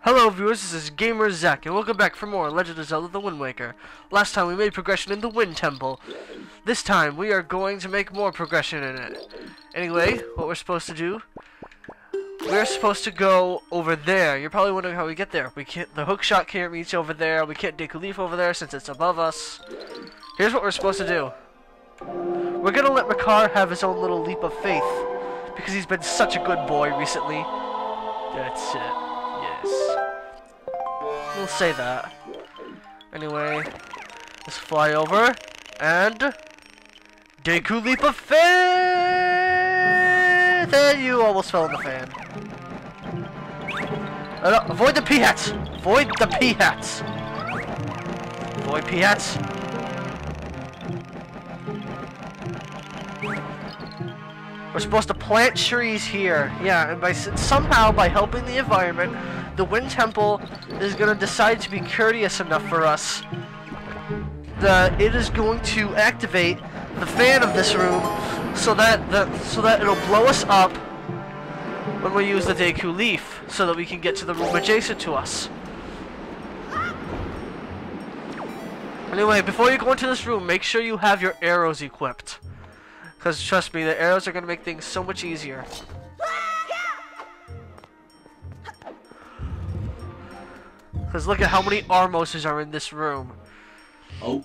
Hello viewers, this is GamerZakk, and welcome back for more Legend of Zelda: The Wind Waker. Last time we made progression in the Wind Temple. This time we are going to make more progression in it. Anyway, what we're supposed to do, we're supposed to go over there. You're probably wondering how we get there. We can't, the hookshot can't reach over there. We can't Deku Leaf over there since it's above us. Here's what we're supposed to do. We're gonna let Makar have his own little leap of faith because he's been such a good boy recently. That's it. Yes. We'll say that. Anyway, let's fly over and Deku Leap of Faith! And you almost fell in the fan. No, avoid the Pfft! Avoid the Pfft! Avoid Pfft! We're supposed to plant trees here. Yeah, and somehow by helping the environment, the Wind Temple is going to decide to be courteous enough for us that it is going to activate the fan of this room so that it'll blow us up when we use the Deku Leaf so that we can get to the room adjacent to us. Anyway, before you go into this room, make sure you have your arrows equipped. Because trust me, the arrows are going to make things so much easier. Because look at how many Armoses are in this room. Oh.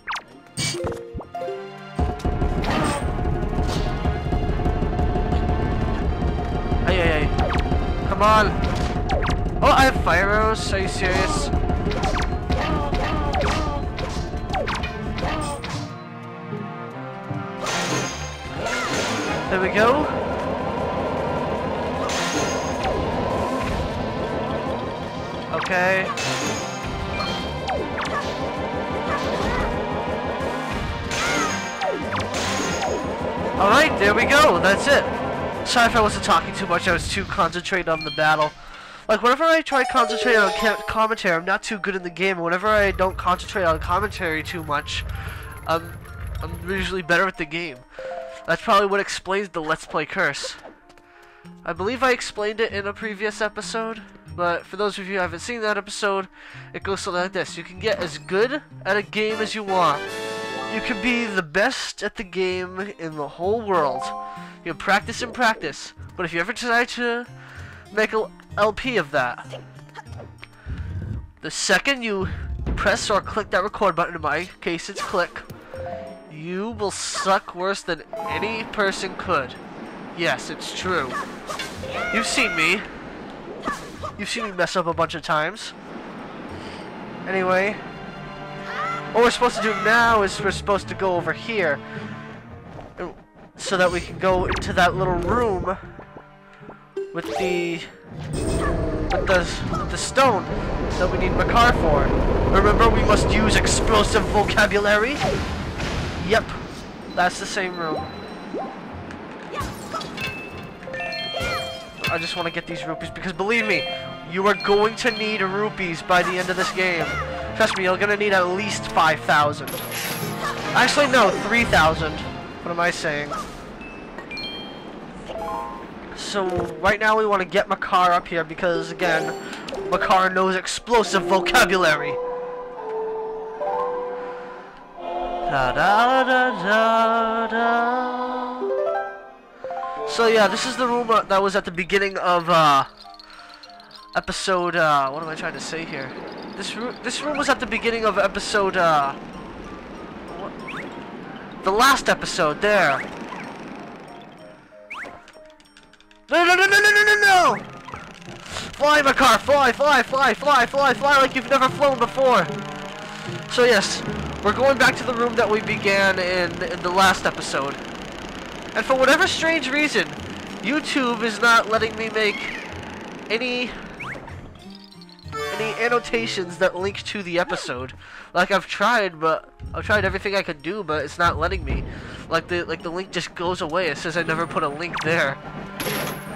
Hey. Come on. Oh, I have fire arrows. Are you serious? There we go. Okay. Alright, there we go. That's it. Sorry if I wasn't talking too much. I was too concentrated on the battle. Like, whenever I try concentrating on commentary, I'm not too good in the game. Whenever I don't concentrate on commentary too much, I'm usually better at the game. That's probably what explains the Let's Play curse. I believe I explained it in a previous episode, but for those of you who haven't seen that episode, it goes something like this. You can get as good at a game as you want. You can be the best at the game in the whole world. You can practice and practice, but if you ever decide to make an LP of that, the second you press or click that record button, in my case it's click, you will suck worse than any person could. Yes, it's true. You've seen me. You've seen me mess up a bunch of times. Anyway, what we're supposed to do now is we're supposed to go over here so that we can go into that little room with the stone that we need Makar for. Remember, we must use explosive vocabulary. Yep, that's the same room. I just want to get these rupees because believe me, you are going to need rupees by the end of this game. Trust me, you're going to need at least 5,000. Actually, no, 3,000. What am I saying? So, right now we want to get Makar up here because, again, Makar knows explosive vocabulary. Da da da da da. So yeah, this is the room that was at the beginning of episode. What am I trying to say here? This room was at the beginning of episode. What? The last episode. There. No! Fly, Makar! Fly like you've never flown before. So yes. We're going back to the room that we began in the last episode. And for whatever strange reason, YouTube is not letting me make any annotations that link to the episode. Like I've tried everything I could do, but it's not letting me. Like the link just goes away. It says I never put a link there.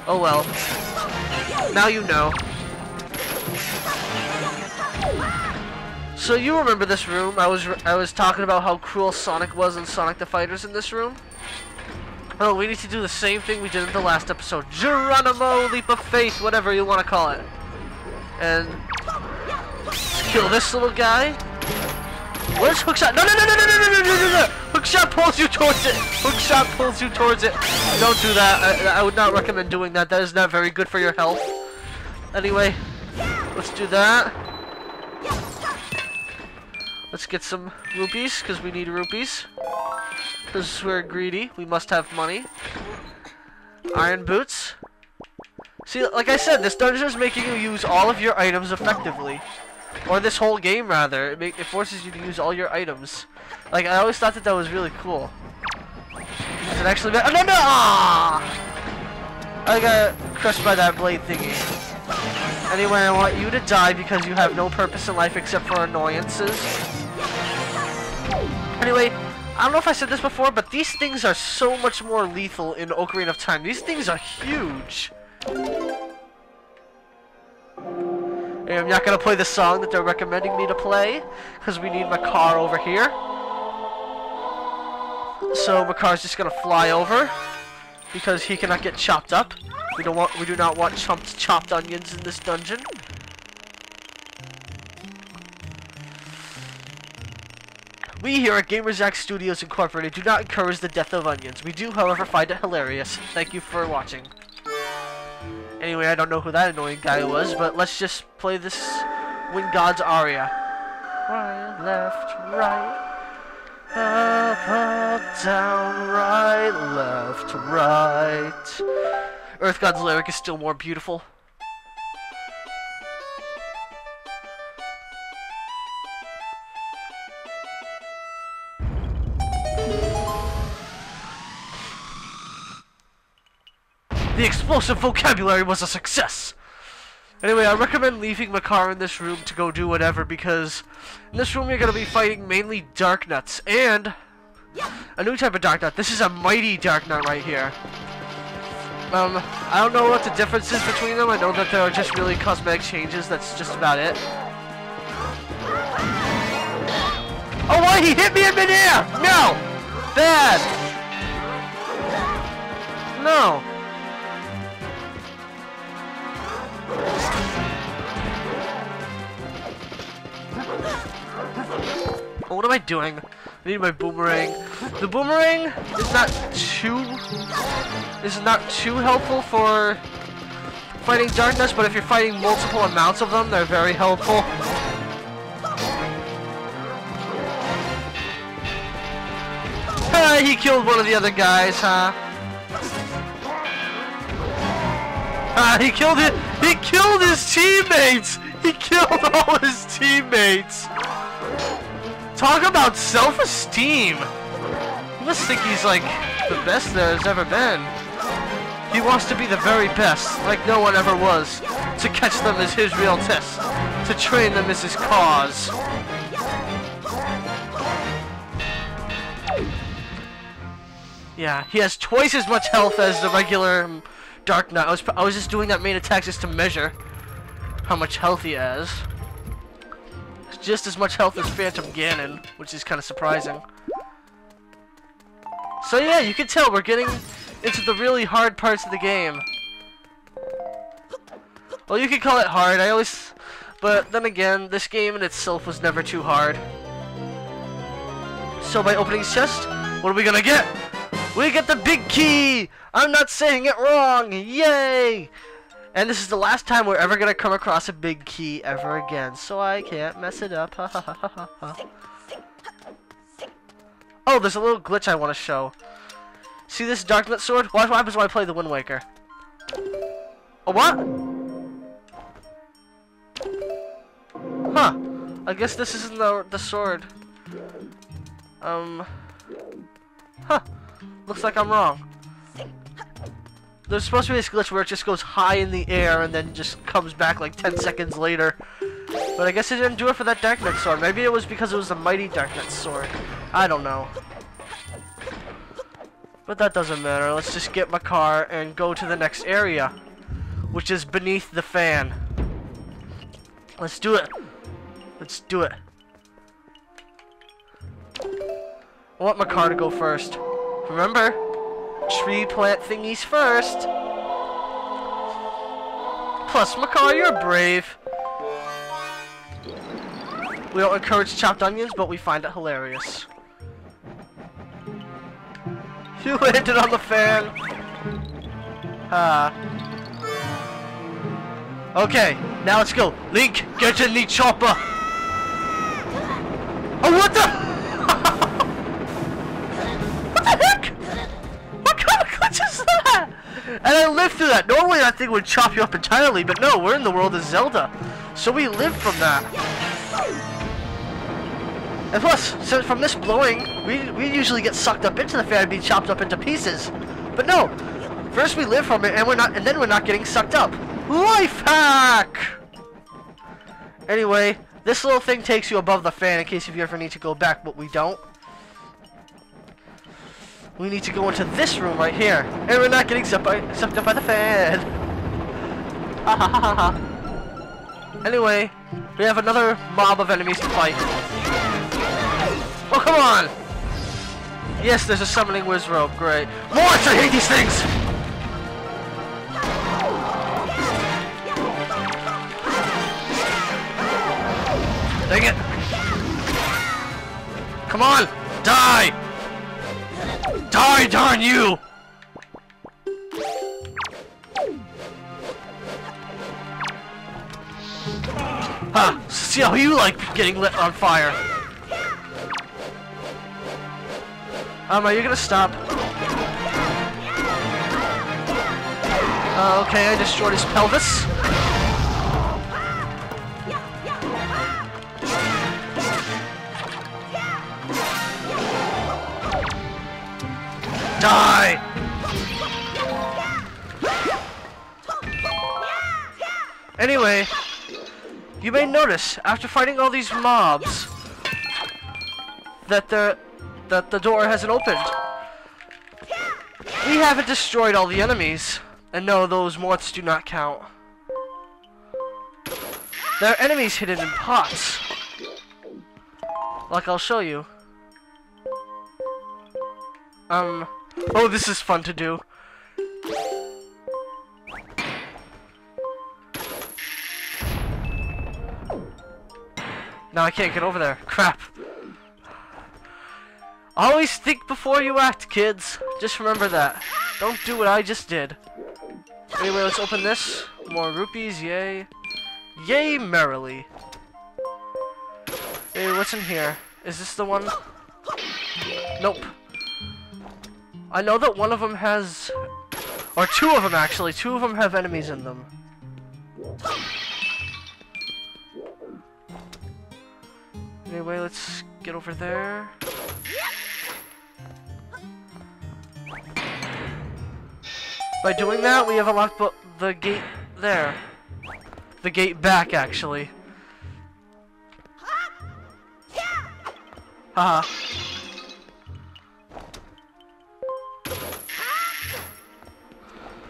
Oh well. Now you know. So you remember this room? I was talking about how cruel Sonic was in Sonic the Fighters in this room. Oh, we need to do the same thing we did in the last episode. Geronimo, Leap of Faith, whatever you want to call it. And kill this little guy. Where's hookshot? No, no, no, no, no, no, no, no, no, no, no. Hookshot pulls you towards it. Hookshot pulls you towards it. Don't do that. I would not recommend doing that. That is not very good for your health. Anyway, let's do that. Let's get some rupees, because we need rupees. Because we're greedy. We must have money. Iron boots. See, like I said, this dungeon is making you use all of your items effectively. Or this whole game, rather. It forces you to use all your items. Like, I always thought that that was really cool. Is it actually bad? Oh, no, no! Ah! I got crushed by that blade thingy. Anyway, I want you to die because you have no purpose in life except for annoyances. Anyway, I don't know if I said this before, but these things are so much more lethal in Ocarina of Time. These things are huge. And I'm not going to play the song that they're recommending me to play, because we need Makar over here. So Makar's just going to fly over, because he cannot get chopped up. We do not want chopped onions in this dungeon. We here at GamerZakk Studios Incorporated do not encourage the death of onions. We do, however, find it hilarious. Thank you for watching. Anyway, I don't know who that annoying guy was, but let's just play this Wind God's aria. Right, left, right. Up, up, down, right, left, right. Earth God's lyric is still more beautiful. The explosive vocabulary was a success! Anyway, I recommend leaving Makar in this room to go do whatever, because in this room you're going to be fighting mainly Dark Nuts, and a new type of Dark Nut. This is a mighty Dark Nut right here. I don't know what the difference is between them. I know that there are just really cosmetic changes, that's just about it. Oh, why? He hit me in midair! No! Bad! No! What am I doing? I need my boomerang. The boomerang is not too helpful for fighting darkness, but if you're fighting multiple amounts of them, they're very helpful. He killed one of the other guys, huh? He killed it. He killed his teammates. He killed all his teammates. Talk about self-esteem. He must think he's like the best there has ever been. He wants to be the very best, like no one ever was. To catch them is his real test. To train them is his cause. Yeah, he has twice as much health as the regular Dark Knight. I was just doing that main attack just to measure how much health he has. It's just as much health as Phantom Ganon, which is kind of surprising. So yeah, you can tell we're getting into the really hard parts of the game. Well, you could call it hard. But then again, this game in itself was never too hard. So by opening his chest, what are we gonna get? We get the big key! I'm not saying it wrong! Yay! And this is the last time we're ever gonna come across a big key ever again, so I can't mess it up. Oh, there's a little glitch I want to show. See this Dark Knight sword? Watch what happens when I play the Wind Waker. Oh, what? Huh. I guess this isn't the sword. Huh. Looks like I'm wrong. There's supposed to be this glitch where it just goes high in the air and then just comes back like 10 seconds later. But I guess it didn't do it for that Dark Knight sword. Maybe it was because it was a mighty Dark Knight sword. I don't know. But that doesn't matter. Let's just get my car and go to the next area, which is beneath the fan. Let's do it. Let's do it. I want my car to go first. Remember, tree plant thingies first. Plus, Makar, you're brave. We don't encourage chopped onions, but we find it hilarious. You landed on the fan. Okay, now let's go. Link, get in the chopper. Oh, what the? What the heck? What kind of glitch is that? And I lived through that. Normally that thing would chop you up entirely, but no, we're in the world of Zelda. So we live from that. And plus, so from this blowing, we usually get sucked up into the fan and be chopped up into pieces. But no, first we live from it, and then we're not getting sucked up. Life hack! Anyway, this little thing takes you above the fan in case if you ever need to go back, but we don't. We need to go into this room right here, and we're not getting sucked up by the fan. Ha ha ha ha ha. Anyway, we have another mob of enemies to fight. Oh, come on! Yes, there's a summoning whiz rope. Great. Monster, I hate these things! Dang it! Come on! Die! Die, darn you! Ha! See how you like getting lit on fire. Are you gonna stop? Okay, I destroyed his pelvis. Die! Anyway, you may notice after fighting all these mobs that the door hasn't opened. We haven't destroyed all the enemies, and no, those morths do not count. There are enemies hidden in pots, like I'll show you. Oh, this is fun to do. Now I can't get over there. Crap. Always think before you act, kids. Just remember that. Don't do what I just did. Anyway, let's open this. More rupees, yay. Yay merrily. Hey, what's in here? Is this the one? Nope. I know that one of them has... Or two of them, actually. Two of them have enemies in them. Anyway, let's get over there. By doing that, we have unlocked the gate there. The gate back, actually. Haha.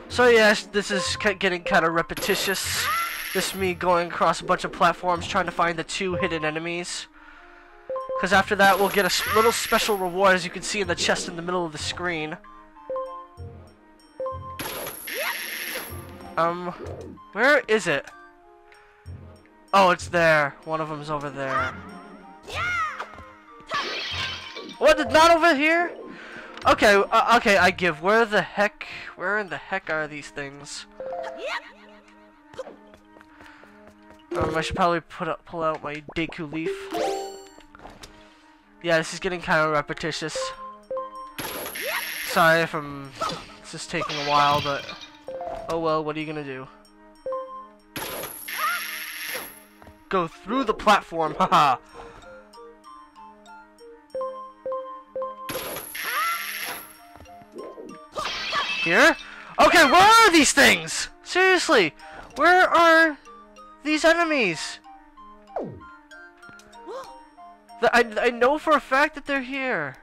So yes, this is getting kind of repetitious. This is me going across a bunch of platforms trying to find the two hidden enemies. Because after that, we'll get a little special reward, as you can see in the chest in the middle of the screen. Where is it? Oh, it's there. One of them's over there. What? Not over here? Okay, okay, I give. Where in the heck are these things? I should probably pull out my Deku leaf. Yeah, this is getting kind of repetitious. Sorry if this is taking a while, but oh well, what are you gonna do? Go through the platform, haha! Here? Okay, where are these things? Seriously, where are these enemies? I know for a fact that they're here.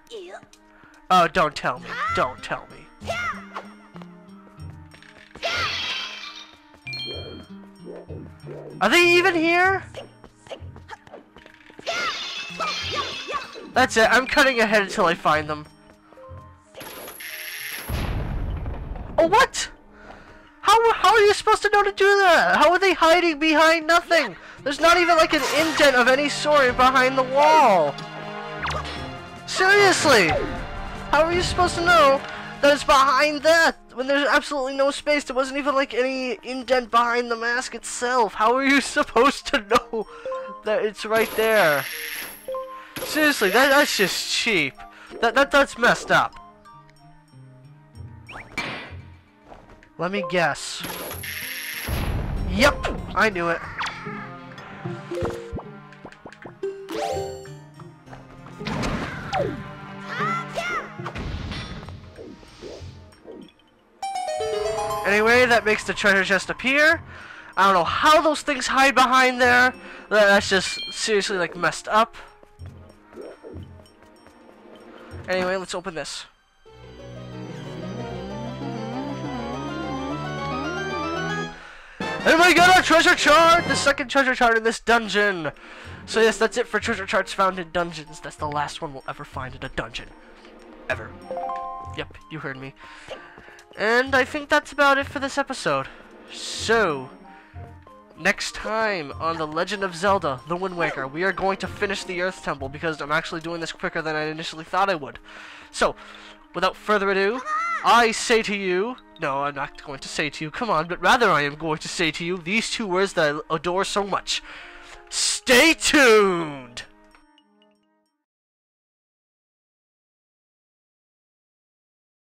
Oh, don't tell me. Don't tell me. Are they even here? That's it. I'm cutting ahead until I find them. Oh, what? How are you supposed to know to do that? How are they hiding behind nothing? There's not even like an indent of any sort behind the wall. Seriously! How are you supposed to know that it's behind that when there's absolutely no space? There wasn't even like any indent behind the mask itself. How are you supposed to know that it's right there? Seriously, that's just cheap. That's messed up. Let me guess. Yep, I knew it. Anyway, that makes the treasure chest appear. I don't know how those things hide behind there. That's just seriously like messed up. Anyway, let's open this. And we got our treasure chart! The second treasure chart in this dungeon! So yes, that's it for treasure charts found in dungeons. That's the last one we'll ever find in a dungeon. Ever. Yep, you heard me. And I think that's about it for this episode. So, next time on The Legend of Zelda, The Wind Waker, we are going to finish the Earth Temple because I'm actually doing this quicker than I initially thought I would. So, without further ado, I say to you... No, I'm not going to say to you, come on, but rather I am going to say to you these two words that I adore so much. Stay tuned!